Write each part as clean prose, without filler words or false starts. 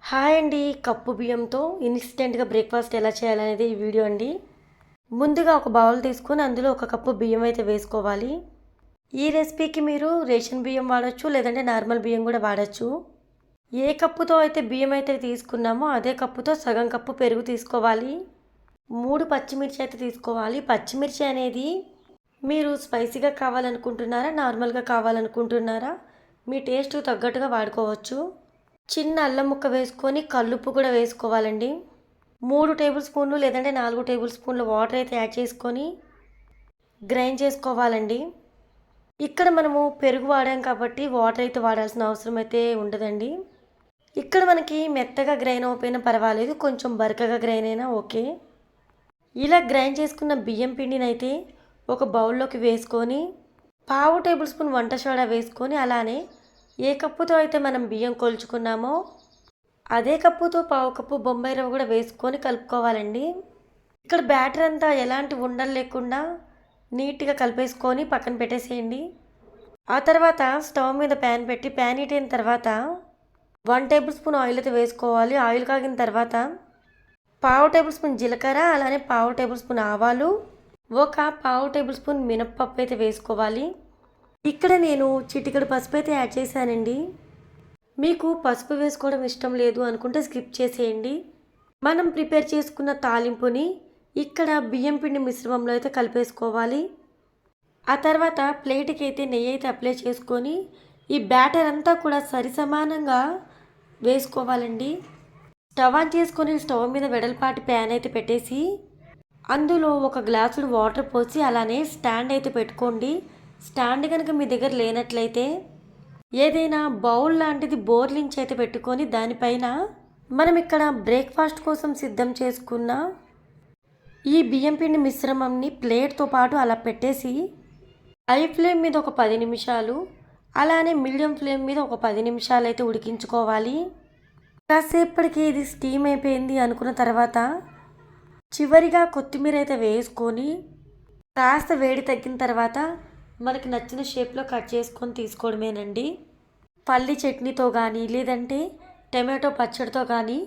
Hi అండి. Cup బియ్యంతో ఇన్స్టెంట్‌గా బ్రేక్‌ఫాస్ట్ ఎలా చేయాలనేది ఈ వీడియో అండి. ముందుగా ఒక బౌల్ తీసుకొని అందులో ఒక కప్పు బియ్యం అయితే వేసుకోవాలి. ఈ రెసిపీకి మీరు రేషన్ బియ్యం వాడొచ్చు, లేదంటే నార్మల్ బియ్యం కూడా వాడొచ్చు. ఏ కప్పుతో అయితే బియ్యం అయితే తీసుకున్నామో అదే కప్పుతో సగం కప్పు పెరుగు తీసుకోవాలి. 3 పచ్చిమిర్చి అయితే తీసుకోవాలి. పచ్చిమిర్చి అనేది మీరు స్పైసీగా కావాలనుకుంటున్నారా, నార్మల్‌గా కావాలనుకుంటున్నారా, మీ టేస్ట్‌కి తగ్గట్టుగా వాడుకోవచ్చు. చిన్న అల్లం ముక్క వేసుకొని కల్లుప్పు కూడా వేసుకోవాలండి. 3 టేబుల్ స్పూన్లు లేదంటే 4 టేబుల్ స్పూన్ల వాటర్ అయితే యాడ్ చేసుకొని గ్రైండ్ చేసుకోవాలండి. ఇక్కడ మనము పెరుగు వాడాం కాబట్టి వాటర్ అయితే వాడాల్సిన అవసరం అయితే ఉండదండి. ఇక్కడ మనకి మెత్తగా గ్రైండ్ అవ్వకపోయినా పర్వాలేదు, కొంచెం బరకగా గ్రైండ్ అయినా ఓకే. ఇలా గ్రైండ్ చేసుకున్న బియ్యం పిండిని అయితే ఒక బౌల్లోకి వేసుకొని పావు టేబుల్ స్పూన్ వంట సోడా వేసుకొని, అలానే ఏ కప్పుతో అయితే మనం బియ్యం కొలుచుకున్నామో అదే కప్పుతో పావు కప్పు బొంబాయి రవ్వ కూడా వేసుకొని కలుపుకోవాలండి. ఇక్కడ బ్యాటర్ అంతా ఎలాంటి ఉండలు లేకుండా నీట్గా కలిపేసుకొని పక్కన పెట్టేసేయండి. ఆ తర్వాత స్టవ్ మీద ప్యాన్ పెట్టి ప్యాన్ హీట్ అయిన తర్వాత 1 టేబుల్ స్పూన్ ఆయిల్ అయితే వేసుకోవాలి. ఆయిల్ కాగిన తర్వాత పావు టేబుల్ స్పూన్ జీలకర్ర, అలానే పావు టేబుల్ స్పూన్ ఆవాలు, ఒక పావు టేబుల్ స్పూన్ మినప్పప్పు అయితే వేసుకోవాలి. ఇక్కడ నేను చిటికెడు పసుపు అయితే యాడ్ చేశానండి. మీకు పసుపు వేసుకోవడం ఇష్టం లేదు అనుకుంటే స్కిప్ చేసేయండి. మనం ప్రిపేర్ చేసుకున్న తాలింపుని ఇక్కడ బియ్యం పిండి మిశ్రమంలో అయితే కలిపేసుకోవాలి. ఆ తర్వాత ప్లేట్కి అయితే నెయ్యి అయితే అప్లై చేసుకొని ఈ బ్యాటర్ అంతా కూడా సరిసమానంగా వేసుకోవాలండి. స్టవ్ ఆన్ చేసుకొని స్టవ్ మీద వెడల్పాటి ప్యాన్ అయితే పెట్టేసి అందులో ఒక గ్లాసుడు వాటర్ పోసి అలానే స్టాండ్ అయితే పెట్టుకోండి. స్టాండ్ కనుక మీ దగ్గర లేనట్లయితే ఏదైనా బౌల్ లాంటిది బోర్లించి అయితే పెట్టుకొని దానిపైన మనం ఇక్కడ బ్రేక్ఫాస్ట్ కోసం సిద్ధం చేసుకున్న ఈ బియ్యం పిండి మిశ్రమంని ప్లేట్తో పాటు అలా పెట్టేసి హై ఫ్లేమ్ మీద ఒక 10 నిమిషాలు, అలానే మీడియం ఫ్లేమ్ మీద ఒక 10 నిమిషాలు అయితే ఉడికించుకోవాలి. కాసేపటికి ఇది స్టీమ్ అయిపోయింది అనుకున్న తర్వాత చివరిగా కొత్తిమీర అయితే వేసుకొని కాస్త వేడి తగ్గిన తర్వాత మనకి నచ్చిన షేప్లో కట్ చేసుకొని తీసుకోవడమేనండి. పల్లి చట్నీతో కానీ లేదంటే టమాటో పచ్చడితో కానీ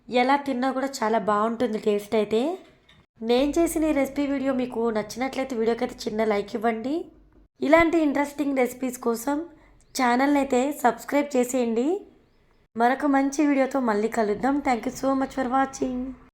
ఎలా తిన్నా కూడా చాలా బాగుంటుంది టేస్ట్ అయితే. నేను చేసిన ఈ రెసిపీ వీడియో మీకు నచ్చినట్లయితే వీడియోకి అయితే చిన్న లైక్ ఇవ్వండి. ఇలాంటి ఇంట్రెస్టింగ్ రెసిపీస్ కోసం ఛానల్ని అయితే సబ్స్క్రైబ్ చేసేయండి. మరొక మంచి వీడియోతో మళ్ళీ కలుద్దాం. Thank you so much for watching.